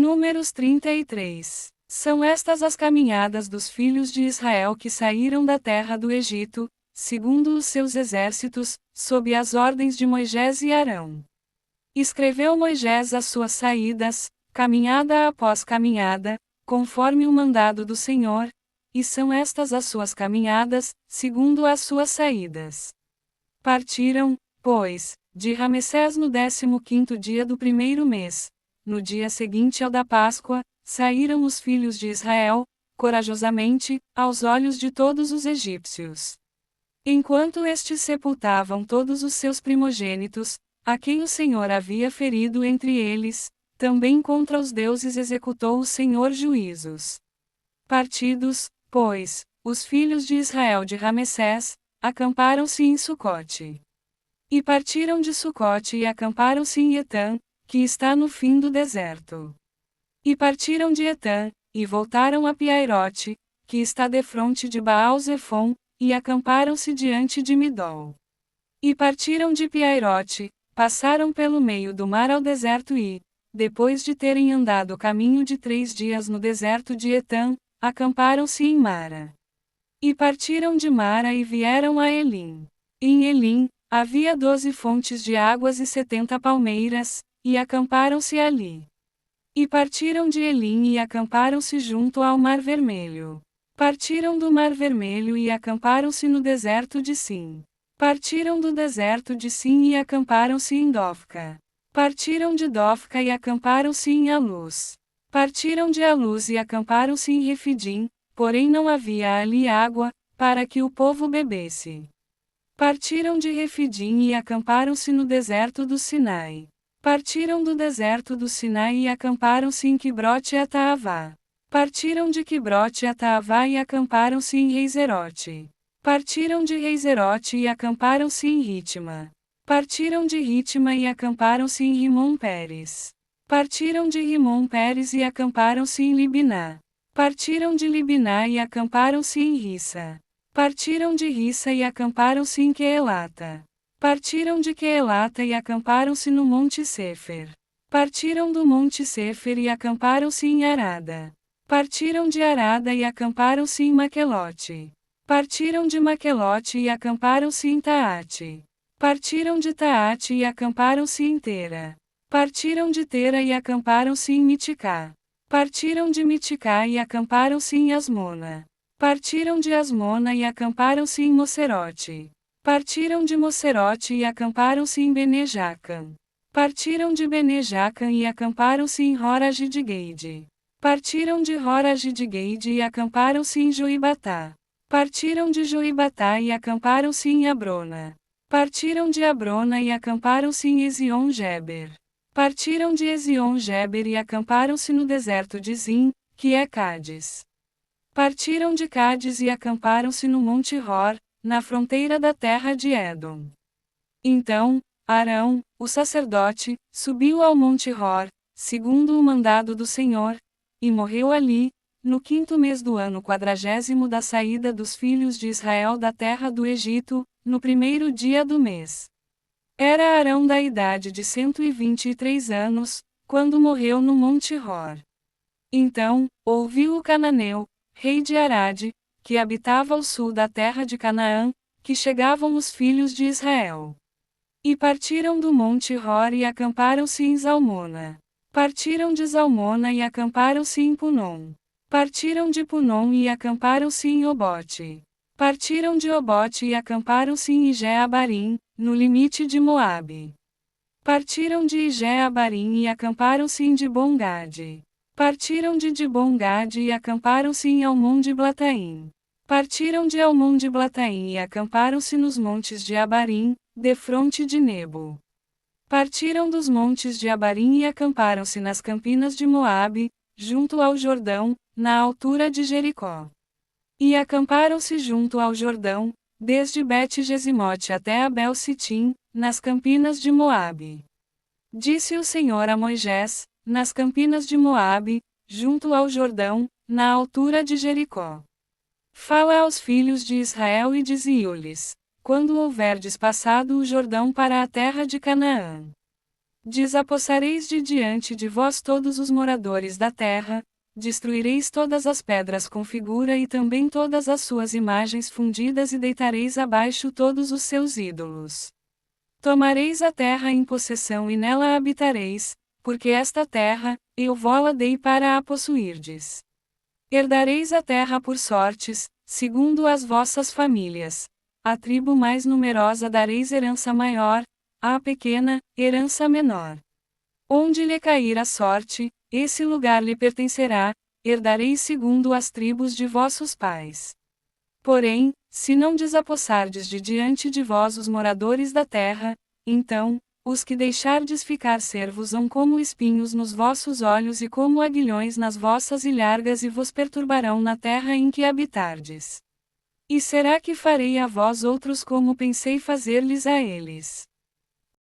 Números 33. São estas as caminhadas dos filhos de Israel que saíram da terra do Egito, segundo os seus exércitos, sob as ordens de Moisés e Arão. Escreveu Moisés as suas saídas, caminhada após caminhada, conforme o mandado do Senhor, e são estas as suas caminhadas, segundo as suas saídas. Partiram, pois, de Ramessés no 15º dia do primeiro mês. No dia seguinte ao da Páscoa, saíram os filhos de Israel, corajosamente, aos olhos de todos os egípcios. Enquanto estes sepultavam todos os seus primogênitos, a quem o Senhor havia ferido entre eles, também contra os deuses executou o Senhor juízos. Partidos, pois, os filhos de Israel de Ramessés, acamparam-se em Sucote. E partiram de Sucote e acamparam-se em Etã, que está no fim do deserto. E partiram de Etã, e voltaram a Piairote, que está defronte de Baal-Zefon, e acamparam-se diante de Midol. E partiram de Piairote, passaram pelo meio do mar ao deserto e, depois de terem andado o caminho de 3 dias no deserto de Etã, acamparam-se em Mara. E partiram de Mara e vieram a Elim. Em Elim, havia 12 fontes de águas e 70 palmeiras, e acamparam-se ali. E partiram de Elim e acamparam-se junto ao Mar Vermelho. Partiram do Mar Vermelho e acamparam-se no deserto de Sim. Partiram do deserto de Sim e acamparam-se em Dofca. Partiram de Dofca e acamparam-se em Alus. Partiram de Alus e acamparam-se em Refidim, porém não havia ali água, para que o povo bebesse. Partiram de Refidim e acamparam-se no deserto do Sinai. Partiram do deserto do Sinai e acamparam-se em Quibrote-Ataavá. Partiram de Quibrote-Ataavá e acamparam-se em Reizerote. Partiram de Reizerote e acamparam-se em Ritma. Partiram de Ritma e acamparam-se em Rimon-Pérez. Partiram de Rimon-Pérez e acamparam-se em Libiná. Partiram de Libiná e acamparam-se em Rissa. Partiram de Rissa e acamparam-se em Queelata. Partiram de Queelata e acamparam-se no Monte Sefer. Partiram do Monte Sefer e acamparam-se em Arada. Partiram de Arada e acamparam-se em Maquelote. Partiram de Maquelote e acamparam-se em Taate. Partiram de Taate e acamparam-se em Tera. Partiram de Tera e acamparam-se em Miticá. Partiram de Miticá e acamparam-se em Asmona. Partiram de Asmona e acamparam-se em Mocerote. Partiram de Mocerote e acamparam-se em Bene-Jaacan. Partiram de Bene-Jaacan e acamparam-se em Horage-de-Gueide. Partiram de Horage-de-Gueide e acamparam-se em Joibatá. Partiram de Joibatá e acamparam-se em Abrona. Partiram de Abrona e acamparam-se em Ezion-Geber. Partiram de Ezion-Geber e acamparam-se no deserto de Zim, que é Cádiz. Partiram de Cádiz e acamparam-se no Monte Hor, na fronteira da terra de Édom. Então, Arão, o sacerdote, subiu ao Monte Hor, segundo o mandado do Senhor, e morreu ali, no 5º mês do ano 40º da saída dos filhos de Israel da terra do Egito, no 1º dia do mês. Era Arão da idade de 123 anos, quando morreu no Monte Hor. Então, ouviu o cananeu, rei de Arade, que habitava ao sul da terra de Canaã, que chegavam os filhos de Israel. E partiram do Monte Hor e acamparam-se em Zalmona. Partiram de Zalmona e acamparam-se em Punom. Partiram de Punom e acamparam-se em Obote. Partiram de Obote e acamparam-se em Ijé-Abarim, no limite de Moabe. Partiram de Ijé-Abarim e acamparam-se em Dibon-Gade. Partiram de Dibon-Gade e acamparam-se em Almon-de-Blataim. Partiram de Almon-de-Blataim e acamparam-se nos montes de Abarim, defronte de Nebo. Partiram dos montes de Abarim e acamparam-se nas campinas de Moabe, junto ao Jordão, na altura de Jericó. E acamparam-se junto ao Jordão, desde Bet-Gesimote até Abel-Sitim, nas campinas de Moabe. Disse o Senhor a Moisés, nas campinas de Moabe, junto ao Jordão, na altura de Jericó. Fala aos filhos de Israel e dize-lhes: quando houverdes passado o Jordão para a terra de Canaã. Desapossareis de diante de vós todos os moradores da terra, destruireis todas as pedras com figura e também todas as suas imagens fundidas e deitareis abaixo todos os seus ídolos. Tomareis a terra em possessão e nela habitareis, porque esta terra, eu vo-la dei para a possuirdes. Herdareis a terra por sortes, segundo as vossas famílias. À tribo mais numerosa dareis herança maior, à pequena, herança menor. Onde lhe cair a sorte, esse lugar lhe pertencerá, herdareis segundo as tribos de vossos pais. Porém, se não desapossardes de diante de vós os moradores da terra, então, os que deixardes ficar servos-ão como espinhos nos vossos olhos e como aguilhões nas vossas ilhargas e vos perturbarão na terra em que habitardes. E será que farei a vós outros como pensei fazer-lhes a eles?